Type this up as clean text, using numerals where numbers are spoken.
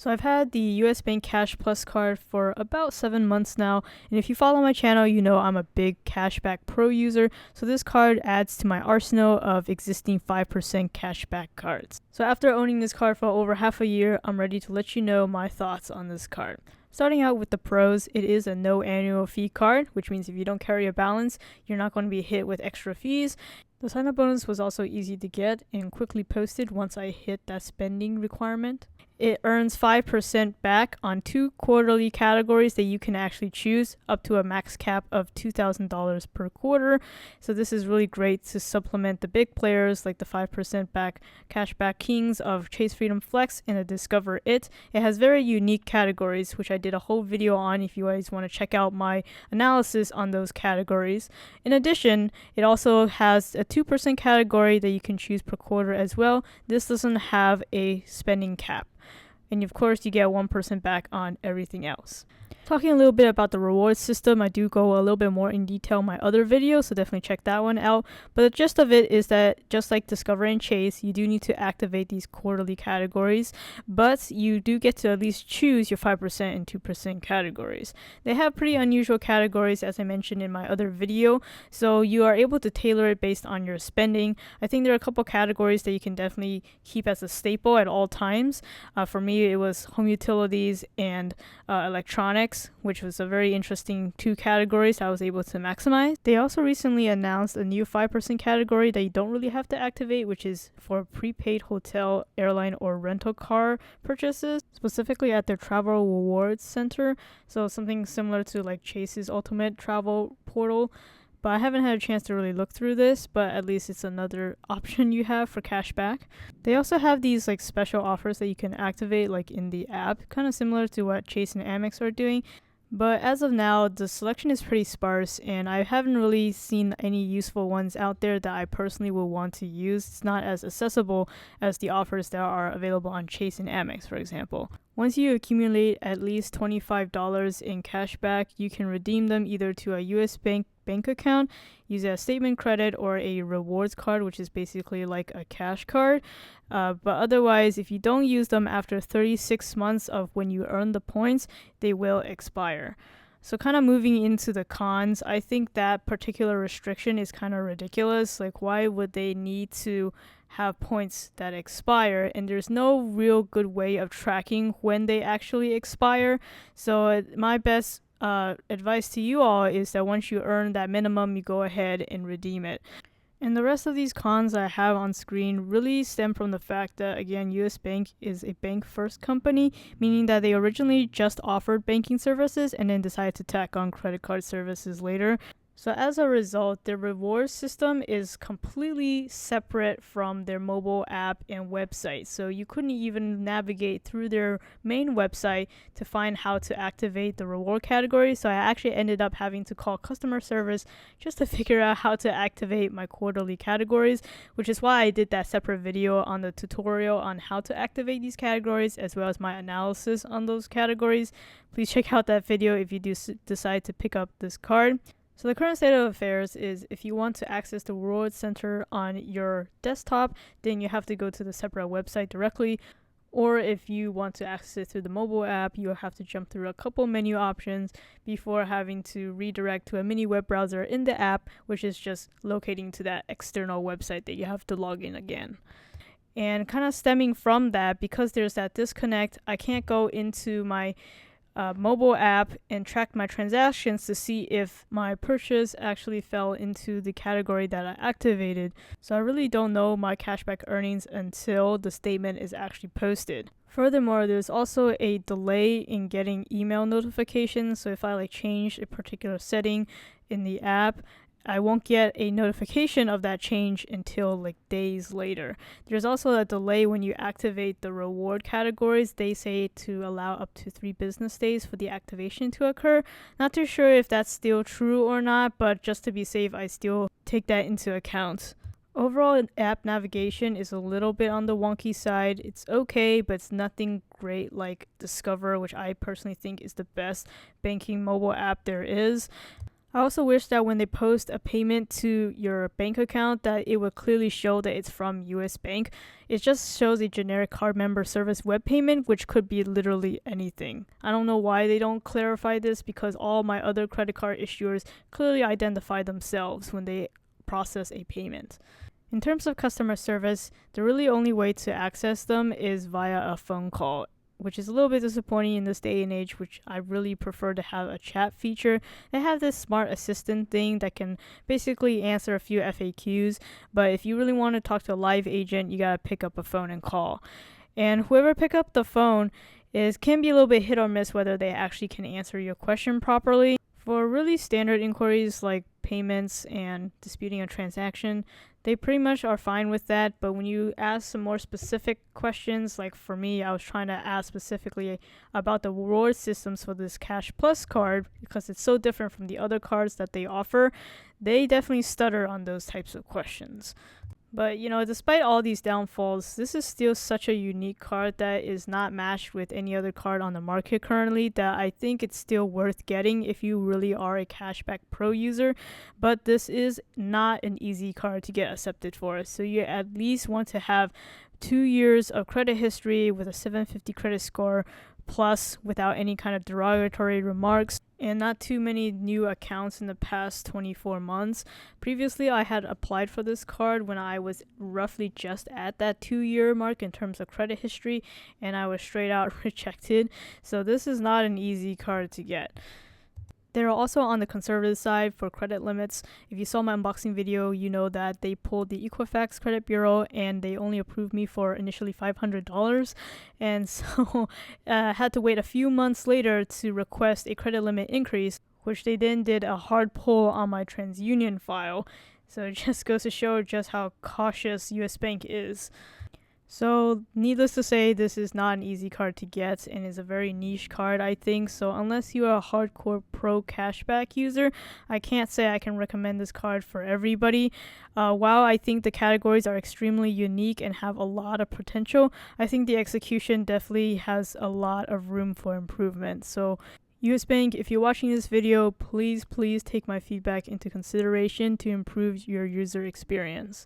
So I've had the US Bank Cash Plus card for about 7 months now, and if you follow my channel, you know I'm a big Cashback Pro user, so this card adds to my arsenal of existing 5% cashback cards. So after owning this card for over half a year, I'm ready to let you know my thoughts on this card. Starting out with the pros, it is a no annual fee card, which means if you don't carry a balance, you're not going to be hit with extra fees. The sign-up bonus was also easy to get and quickly posted once I hit that spending requirement. It earns 5% back on 2 quarterly categories that you can actually choose, up to a max cap of $2,000 per quarter. So this is really great to supplement the big players like the 5% back cashback kings of Chase Freedom Flex and the Discover It. It has very unique categories, which I did a whole video on if you guys want to check out my analysis on those categories. In addition, it also has a 2% category that you can choose per quarter as well. This doesn't have a spending cap. And of course, you get 1% back on everything else. Talking a little bit about the rewards system, I do go a little bit more in detail in my other videos, so definitely check that one out. But the gist of it is that just like Discover and Chase, you do need to activate these quarterly categories, but you do get to at least choose your 5% and 2% categories. They have pretty unusual categories, as I mentioned in my other video, so you are able to tailor it based on your spending. I think there are a couple categories that you can definitely keep as a staple at all times. For me, it was home utilities and electronics, which was a very interesting 2 categories I was able to maximize. They also recently announced a new 5% category that you don't really have to activate, which is for prepaid hotel, airline, or rental car purchases, specifically at their travel rewards center. So something similar to like Chase's ultimate travel portal. But I haven't had a chance to really look through this, but at least it's another option you have for cashback. They also have these like special offers that you can activate like in the app, kind of similar to what Chase and Amex are doing. But as of now, the selection is pretty sparse, and I haven't really seen any useful ones out there that I personally will want to use. It's not as accessible as the offers that are available on Chase and Amex, for example. Once you accumulate at least $25 in cashback, you can redeem them either to a US bank account, use a statement credit, or a rewards card, which is basically like a cash card. But otherwise, if you don't use them after 36 months of when you earn the points, they will expire. So kind of moving into the cons, I think that particular restriction is kind of ridiculous. Like, why would they need to have points that expire? And there's no real good way of tracking when they actually expire. So my best advice to you all is that once you earn that minimum, you go ahead and redeem it. And the rest of these cons I have on screen really stem from the fact that, again, US Bank is a bank-first company, meaning that they originally just offered banking services and then decided to tack on credit card services later. So as a result, their reward system is completely separate from their mobile app and website. So you couldn't even navigate through their main website to find how to activate the reward category. So I actually ended up having to call customer service just to figure out how to activate my quarterly categories, which is why I did that separate video on the tutorial on how to activate these categories, as well as my analysis on those categories. Please check out that video if you do decide to pick up this card. So the current state of affairs is if you want to access the Rewards Center on your desktop, then you have to go to the separate website directly. Or if you want to access it through the mobile app, you'll have to jump through a couple menu options before having to redirect to a mini web browser in the app, which is just locating to that external website that you have to log in again. And kind of stemming from that, because there's that disconnect, I can't go into my mobile app and track my transactions to see if my purchase actually fell into the category that I activated. So I really don't know my cashback earnings until the statement is actually posted. Furthermore, there's also a delay in getting email notifications. So if I change a particular setting in the app, I won't get a notification of that change until days later. There's also a delay when you activate the reward categories. They say to allow up to 3 business days for the activation to occur. Not too sure if that's still true or not, but just to be safe, I still take that into account. Overall, app navigation is a little bit on the wonky side. It's okay, but it's nothing great like Discover, which I personally think is the best banking mobile app there is. I also wish that when they post a payment to your bank account that it would clearly show that it's from US Bank. It just shows a generic card member service web payment, which could be literally anything. I don't know why they don't clarify this, because all my other credit card issuers clearly identify themselves when they process a payment. In terms of customer service, the really only way to access them is via a phone call, which is a little bit disappointing in this day and age, which I really prefer to have a chat feature. They have this smart assistant thing that can basically answer a few FAQs, but if you really want to talk to a live agent, you gotta pick up a phone and call. And whoever pick up the phone can be a little bit hit or miss whether they actually can answer your question properly. For really standard inquiries like payments and disputing a transaction, they pretty much are fine with that. But when you ask some more specific questions, like for me, I was trying to ask specifically about the reward systems for this Cash Plus card because it's so different from the other cards that they offer, they definitely stutter on those types of questions. But, despite all these downfalls, this is still such a unique card that is not matched with any other card on the market currently that I think it's still worth getting if you really are a Cashback Pro user. But this is not an easy card to get accepted for. So you at least want to have 2 years of credit history with a 750 credit score plus without any kind of derogatory remarks, and not too many new accounts in the past 24 months. Previously, I had applied for this card when I was roughly just at that 2-year mark in terms of credit history, and I was straight out rejected. So this is not an easy card to get. They're also on the conservative side for credit limits. If you saw my unboxing video, you know that they pulled the Equifax Credit Bureau and they only approved me for initially $500. And so I had to wait a few months later to request a credit limit increase, which they then did a hard pull on my TransUnion file. So it just goes to show just how cautious US Bank is. So, needless to say, this is not an easy card to get and is a very niche card, I think. So, unless you are a hardcore pro cashback user, I can't say I can recommend this card for everybody. While I think the categories are extremely unique and have a lot of potential, I think the execution definitely has a lot of room for improvement. So, US Bank, if you're watching this video, please take my feedback into consideration to improve your user experience.